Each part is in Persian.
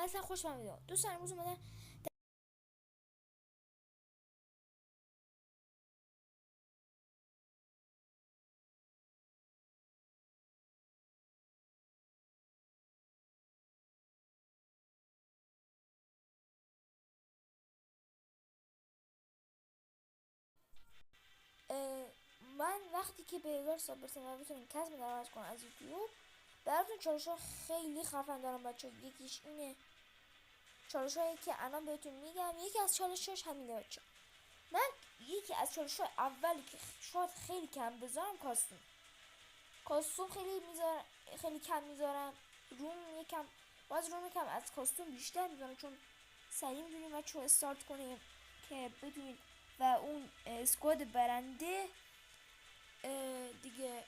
اصلا خوش اومدید دوستان. امروز اومدم من وقتی که به 1000 سال برسم و بتونم کسب درآمد کنم از یوتیوب، براتون چالش ها خیلی خفن دارم بچه. یکیش اینه، چالش هایی که الان بهتون میگم. یکی از چالشاش همینه بچه. من یکی از چالش های اولی که شاید خیلی کم بذارم، کاستوم خیلی کم میذارم. روم یکم روم یکم از کاستوم بیشتر میذارم، چون سریع میدونیم بچه استارت کنیم که بدونید و اون اسکواد برنده دیگه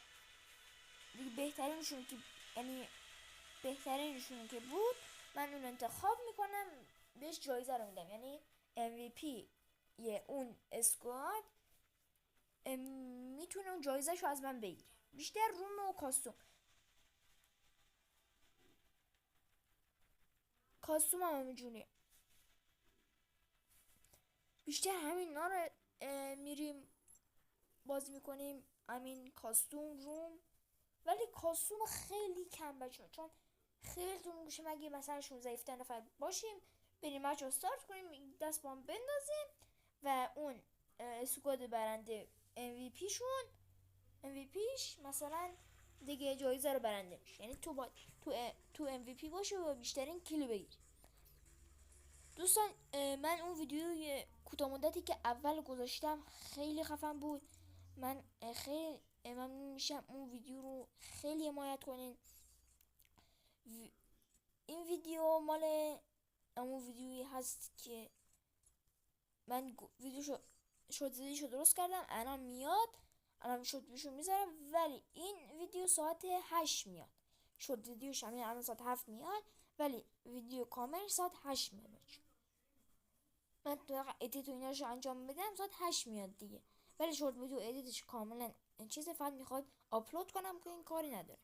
بهترینشون که یعنی بهترینشون که بود، من اون انتخاب میکنم، بهش جایزه رو میدم. یعنی MVP یه اون اسکواد میتونه اون جایزه شو از من بگیره. بیشتر روم و کاستوم هم همینجوریه. بیشتر همین ها رو میریم بازی میکنیم، همین کاستوم روم. ولی کاستوم خیلی کم بچه، چون خیلی طول میشه. مگه مثلا 16 نفر باشیم بریم مچ رو استارت کنیم، دست بام بندازیم و اون اسکواد برنده MVP پیش مثلا دیگه جایزه رو برنده میشه. یعنی تو MVP باشه و بیشترین کیلو بگیری. دوستان من اون ویدیوی کوتاه مدتی که اول گذاشتم خیلی خفن بود. من خیلی ممنون میشم اون ویدیو رو خیلی حمایت کنین. این ویدیو مال اون ویدیویی هست که من ویدیو شو درست کردم، الان میاد، الان شو میذارم. ولی این ویدیو ساعت 8 میاد. ویدیوش همین الان ساعت 7 میاد، ولی ویدیو کامل ساعت 8 میاد بچه. من تو ادیت و ایناشو انجام بدم ساعت 8 میاد دیگه. ولی شورت ویدیو ادیتش کاملا این چیز فقط میخواد آپلود کنم که این کاری نداره.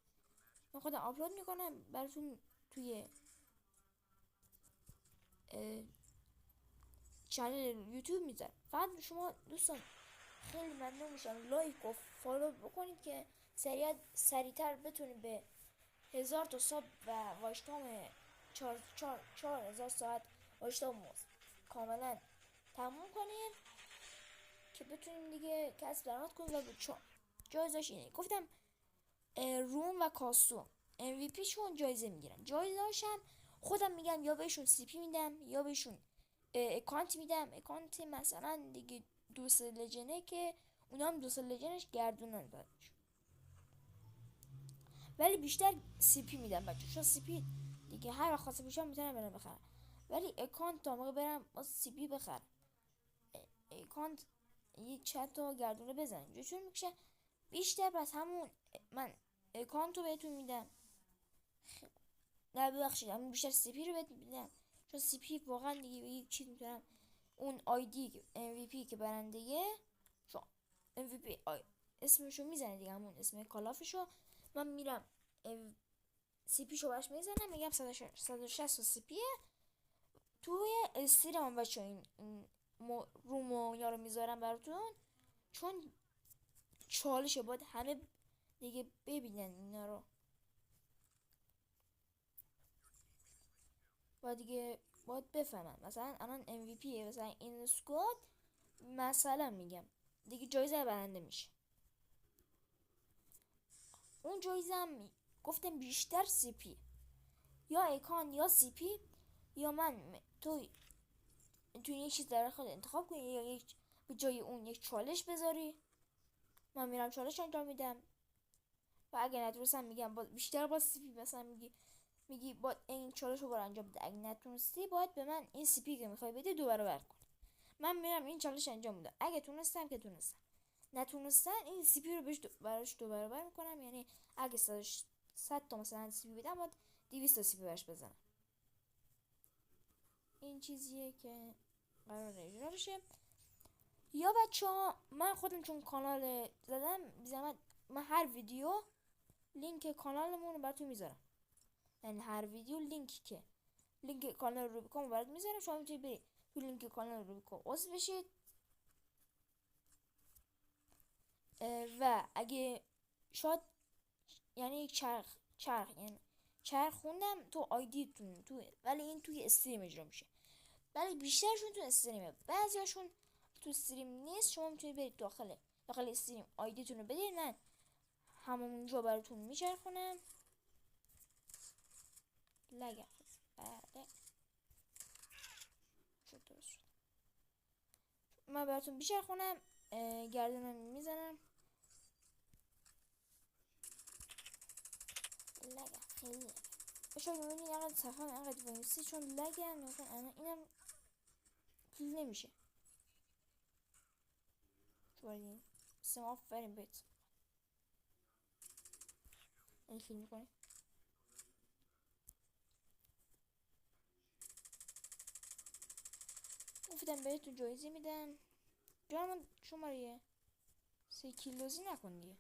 من خودم آپلود میکنم براتون توی چنل یوتیوب میذارم. فقط شما دوستان خیلی ممنون میشم لایک و فالو بکنید که سریعتر بتونیم به 1000 تا ساب و واشتام 4000 ساعت واشتام کاملا تموم کنیم که بتونیم دیگه کسب درآمد کنیم. و جایزش اینه گفتم، روم و کاستوم MVP شون جایزه میگیرن. جایزه‌هاشم خودم میگم، یا بهشون CP میدم یا بهشون اکانت میدم. اکانت مثلا دیگه دوست لجنه که اونام دوست لجنش گردونن دادش. ولی بیشتر CP میدم بچه، چون CP دیگه هر وقت خواسته باشم میتونم برم بخرم. ولی اکانت تا موقع برم واسه CP بخرم، اکانت یک چند تا گردونه بزنم اینجا چون میکشه بیشتر. پس همون من اکانت رو بهتون میدم. نه ببخشید، همون بیشتر CP رو بهتون میدم، چون CP واقعا دیگه یک چیز میتونم اون آیدی MVP که برندگه، چون MVP اسمشو میزنه دیگه، همون اسم کلافشو من میرم CP شو باش میزنم، میگم 160 CP توی استیرم بچه. این رومو یارو میذارم براتون، چون چالشه باید همه دیگه ببینن اینا رو و دیگه باید بفهمن. مثلا الان MVP مثلا این اسکواد مثلا میگم دیگه جایزه برنده میشه. اون جایزه هم گفتم بیشتر CP یا اکان یا CP یا من تو یک چیز در خود انتخاب کنی، یا یک به جای اون یک چالش بذاری. من میرم چالش انجام میدم و اگه نتونستم میگم بیشتر با CP مثلا میگی با این چالش رو برو انجام بده. اگه نتونستی باید به من این CP که میخوای بده دو برابر کن. من میرم این چالش انجام میدم. اگه تونستم که تونستم، نتونستن این CP رو براش دو برابر میکنم. یعنی اگه 100 تا مثلا CP بدم باید 200 تا CP براش بزنم. این چیزیه که قرار اجرا بشه. یا بچه ها من خودم چون کانال زدم بیزمت، من هر ویدیو لینک کانالمون رو براتون میذارم. یعنی هر ویدیو لینکی که لینک کانال روبیکون برات میذارم، شما میتونید برید تو لینک کانال روبیکون عضو بشید. و اگه شاید یعنی یک چرخ یعنی چرخ خوندم تو آیدیتون تو، ولی این توی استریم اجرا میشه، ولی بیشترشون تو استریمه، بعضیاشون تو استریم نیست. شما میتونید برید داخل استریم آیدیتون رو بدید، من همونجا براتون میچرخونم. لگه بله شد، درست شد. من براتون میچرخونم، گردنم میزنم. لگه خیلی شاید میبینی اینقدر صفحه اینقدر وایسی چون لگه هم نکن. انا اینم کلیل نمیشه. شوالین سم آفرین بیت این کلیل میکنی. گفتم بهتون جایزه میدم. جانم شماریه 3 کیلوزی نکن دیگه.